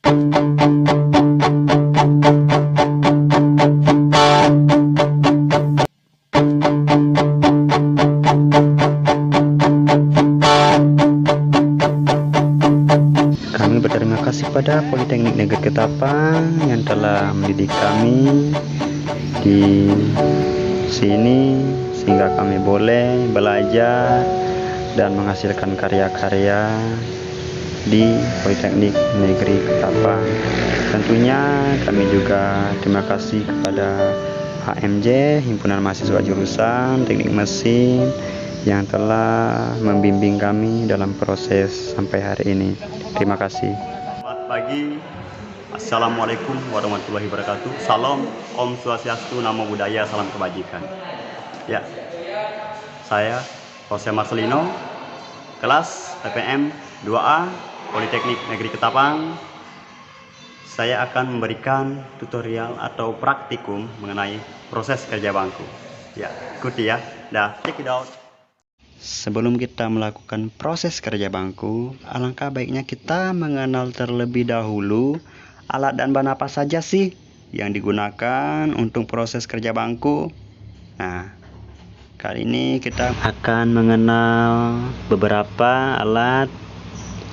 Kami berterima kasih pada Politeknik Negeri Ketapang yang telah mendidik kami di sini sehingga kami boleh belajar dan menghasilkan karya-karya di Politeknik Negeri Ketapang. Tentunya kami juga terima kasih kepada HMJ, Himpunan Mahasiswa Jurusan Teknik Mesin, yang telah membimbing kami dalam proses sampai hari ini. Terima kasih. Selamat pagi. Assalamualaikum warahmatullahi wabarakatuh. Salam, Om Swastiastu, Namo Buddhaya, salam kebajikan. Ya, saya Jose Marcelino, kelas PPM 2A Politeknik Negeri Ketapang. Saya akan memberikan tutorial atau praktikum mengenai proses kerja bangku. Ya, ikuti ya. Dah, check it out. Sebelum kita melakukan proses kerja bangku, alangkah baiknya kita mengenal terlebih dahulu alat dan bahan apa saja sih yang digunakan untuk proses kerja bangku. Nah, kali ini kita akan mengenal beberapa alat.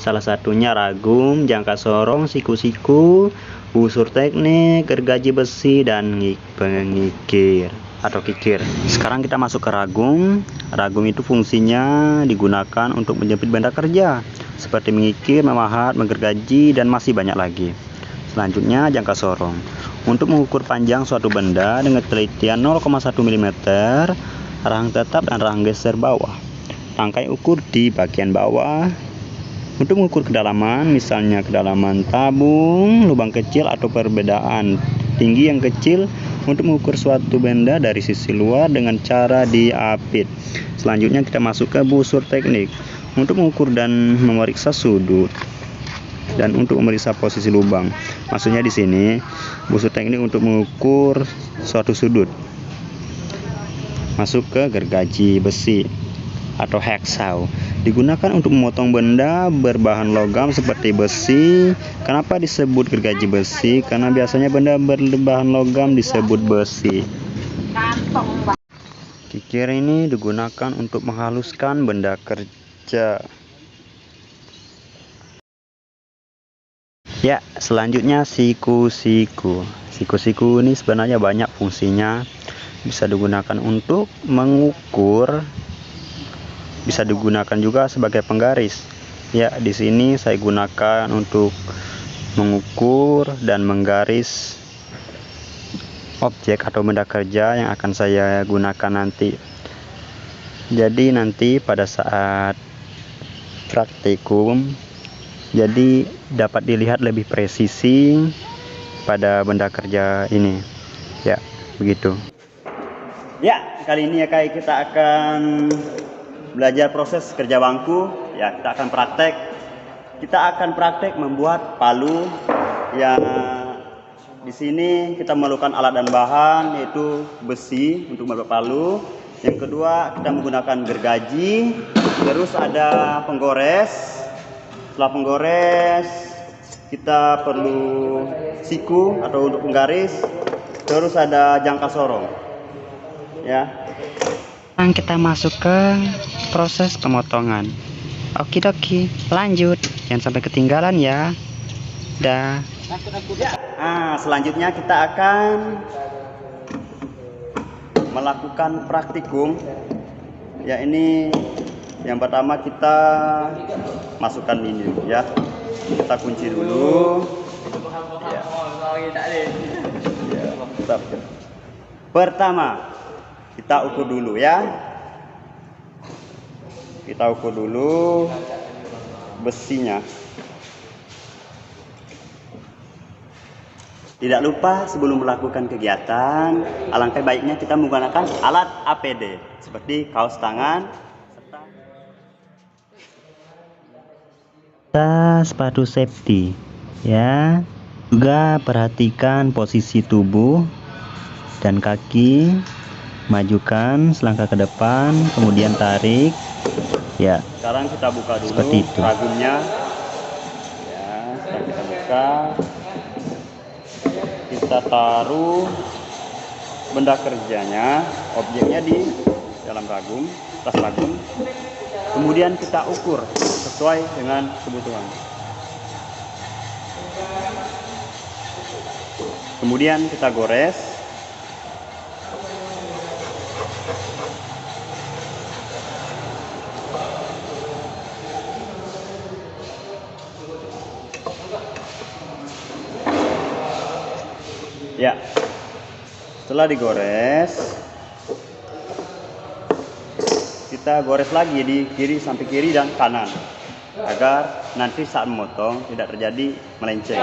Salah satunya ragum, jangka sorong, siku-siku, busur teknik, gergaji besi, dan pengikir atau kikir. Sekarang kita masuk ke ragum. Ragum itu fungsinya digunakan untuk menjepit benda kerja seperti mengikir, memahat, menggergaji, dan masih banyak lagi. Selanjutnya jangka sorong, untuk mengukur panjang suatu benda dengan telitian 0,1 mm, rahang tetap dan rahang geser bawah. Rangkai ukur di bagian bawah. Untuk mengukur kedalaman, misalnya kedalaman tabung, lubang kecil, atau perbedaan tinggi yang kecil, untuk mengukur suatu benda dari sisi luar dengan cara diapit. Selanjutnya kita masuk ke busur teknik, untuk mengukur dan memeriksa sudut dan untuk memeriksa posisi lubang. Maksudnya di sini busur teknik untuk mengukur suatu sudut. Masuk ke gergaji besi atau hacksaw, digunakan untuk memotong benda berbahan logam seperti besi. Kenapa disebut gergaji besi? Karena biasanya benda berbahan logam disebut besi. Kikir ini digunakan untuk menghaluskan benda kerja. Ya, selanjutnya siku-siku. Siku-siku ini sebenarnya banyak fungsinya. Bisa digunakan untuk mengukur, bisa digunakan juga sebagai penggaris. Ya, di sini saya gunakan untuk mengukur dan menggaris objek atau benda kerja yang akan saya gunakan nanti. Jadi nanti pada saat praktikum, jadi dapat dilihat lebih presisi pada benda kerja ini. Ya, begitu. Ya, kali ini ya kita akan belajar proses kerja bangku. Ya, kita akan praktek membuat palu. Ya, di sini kita memerlukan alat dan bahan, yaitu besi untuk membuat palu. Yang kedua, kita menggunakan gergaji. Terus ada penggores. Setelah penggores, kita perlu siku atau untuk penggaris. Terus ada jangka sorong. Ya. Sekarang kita masuk ke proses pemotongan. Okidoki, lanjut. Jangan sampai ketinggalan ya. Dah. Nah, selanjutnya kita akan melakukan praktikum. Ya, ini yang pertama kita masukkan ini ya. Kita kunci dulu. Ya. Ya, pertama, kita ukur dulu ya. Kita ukur dulu besinya. Tidak lupa sebelum melakukan kegiatan, alangkah baiknya kita menggunakan alat APD seperti kaos tangan serta sepatu safety ya. Juga perhatikan posisi tubuh dan kaki. Majukan selangkah ke depan, kemudian tarik. Ya. Sekarang kita buka dulu seperti itu. ragumnya. Ya, sekarang kita buka. maka kita taruh benda kerjanya, objeknya di dalam ragum, tas ragum. Kemudian kita ukur sesuai dengan kebutuhan. Kemudian kita gores. Ya, setelah digores, kita gores lagi di kiri, sampai kiri dan kanan, agar nanti saat memotong tidak terjadi melenceng.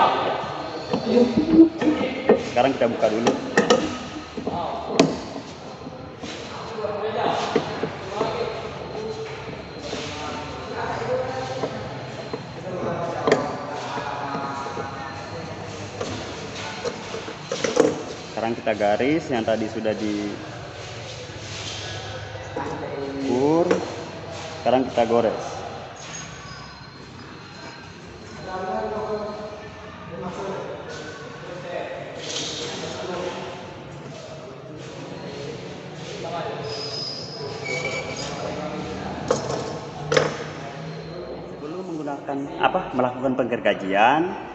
Sekarang kita buka dulu. Sekarang kita garis yang tadi sudah diukur. Sekarang kita gores. Sebelum melakukan penggergajian,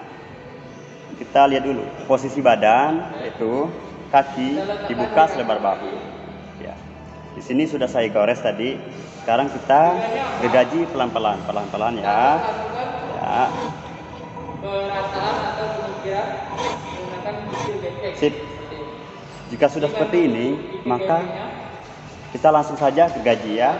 kita lihat dulu posisi badan, yaitu kaki dibuka selebar bahu. Ya, di sini sudah saya gores tadi. Sekarang kita gergaji pelan-pelan ya. Ya. Sip. Jika sudah seperti ini, maka kita langsung saja gergaji ya.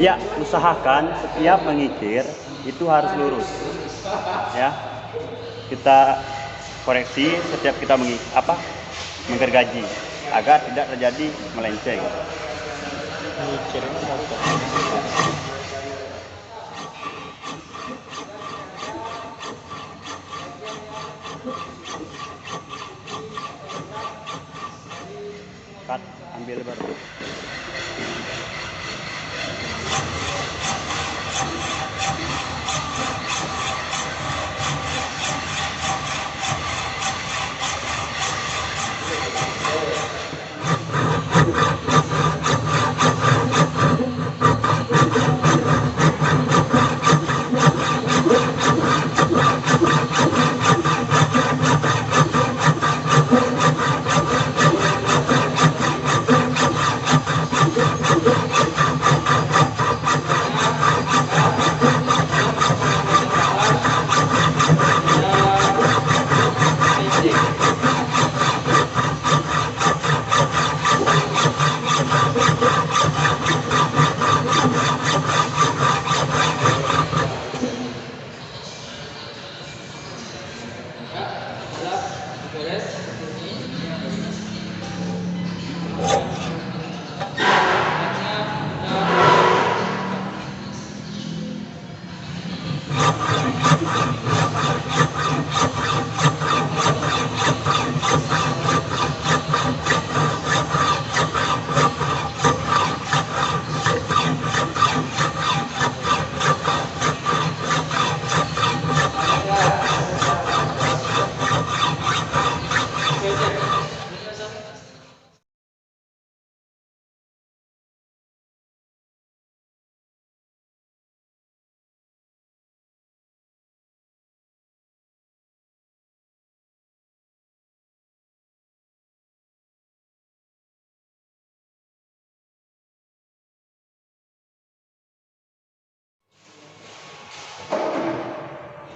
Ya, usahakan setiap mengikir itu harus lurus. Ya, kita koreksi setiap kita menggergaji agar tidak terjadi melenceng. Cut, ambil baru.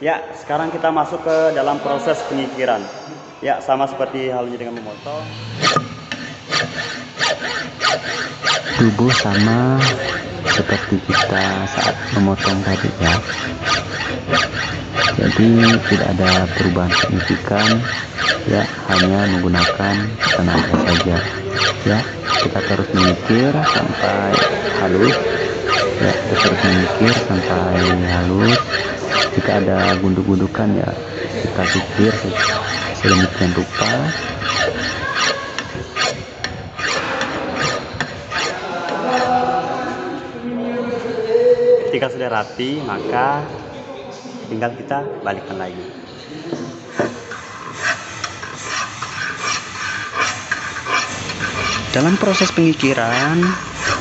Ya, sekarang kita masuk ke dalam proses pengikiran. Ya, sama seperti halnya dengan memotong. Tubuh sama seperti kita saat memotong tadi ya. Jadi tidak ada perubahan signifikan ya, hanya menggunakan tenaga saja ya. Kita terus mengikir sampai halus ya, kita terus mengikir sampai halus. Jika ada gunduk-gundukan ya kita kikir sedemikian rupa. Ketika sudah rapi, maka tinggal kita balikkan lagi. Dalam proses pengikiran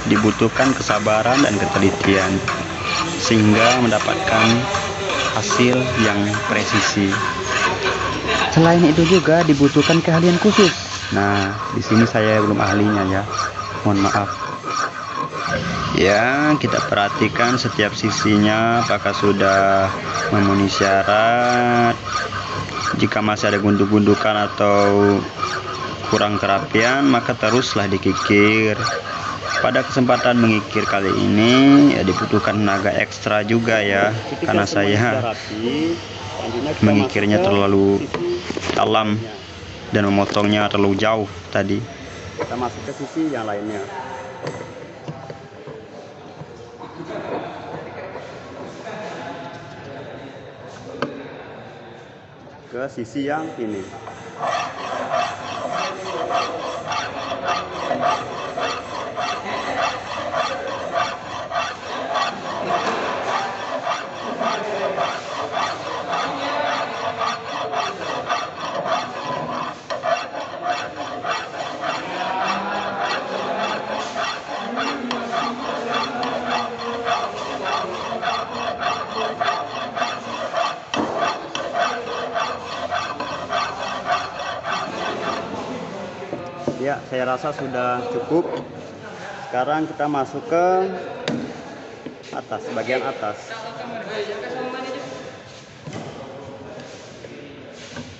dibutuhkan kesabaran dan ketelitian sehingga mendapatkan hasil yang presisi. Selain itu juga dibutuhkan keahlian khusus. Nah, di sini saya belum ahlinya ya. Mohon maaf. Ya, kita perhatikan setiap sisinya apakah sudah memenuhi syarat. Jika masih ada gundukan atau kurang kerapian, maka teruslah dikikir. Pada kesempatan mengikir kali ini ya dibutuhkan tenaga ekstra juga ya, karena saya mengikirnya terlalu dalam dan memotongnya terlalu jauh tadi. Kita masuk ke sisi yang lainnya. Ke sisi yang ini. Ya, saya rasa sudah cukup. Sekarang kita masuk ke atas, bagian atas.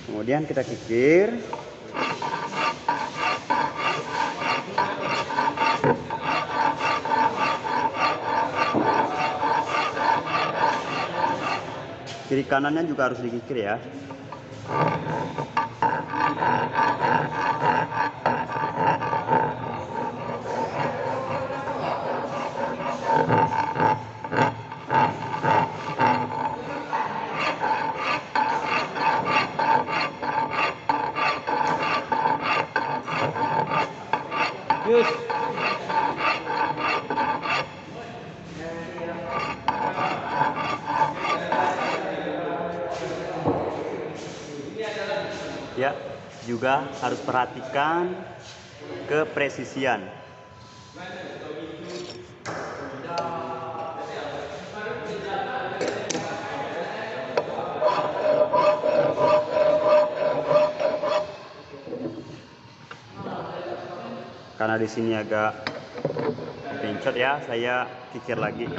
Kemudian kita kikir. Kiri kanannya juga harus dikikir ya. Ya, juga harus perhatikan kepresisian. Karena di sini agak bencot ya, saya kikir lagi.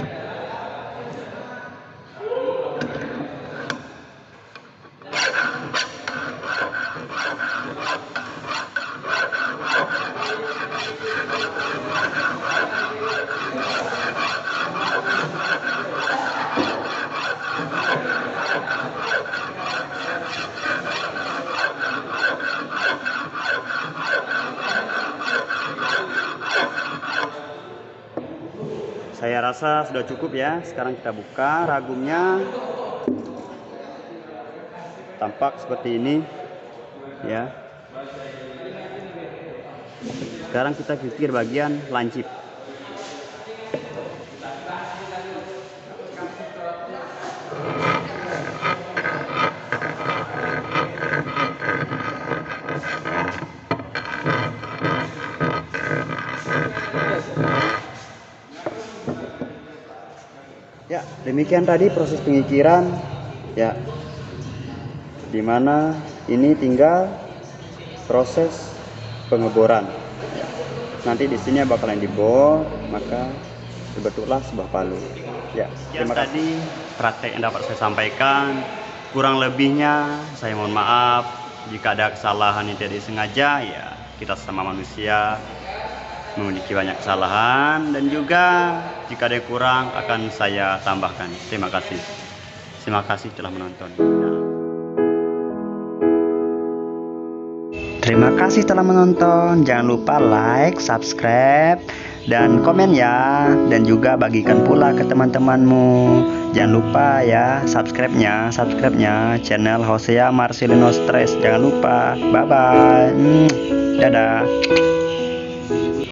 Saya rasa sudah cukup ya. Sekarang kita buka ragumnya. Tampak seperti ini ya. Sekarang kita kikir bagian lancip. Ya, demikian tadi proses pengikiran ya. Dimana ini tinggal proses pengeboran. Ya. Nanti di sini bakalan dibor, maka terbentuklah sebuah palu. Ya, terima kasih. Tadi praktek yang dapat saya sampaikan. Kurang lebihnya saya mohon maaf jika ada kesalahan yang tidak disengaja. Ya, kita sesama manusia memiliki banyak kesalahan, dan juga jika ada yang kurang akan saya tambahkan. Terima kasih. Terima kasih telah menonton. Terima kasih telah menonton. Jangan lupa like, subscribe, dan komen ya. Dan juga bagikan pula ke teman-temanmu. Jangan lupa ya subscribe-nya channel Hosea Marcelino Stress. Jangan lupa. Bye bye. Dadah.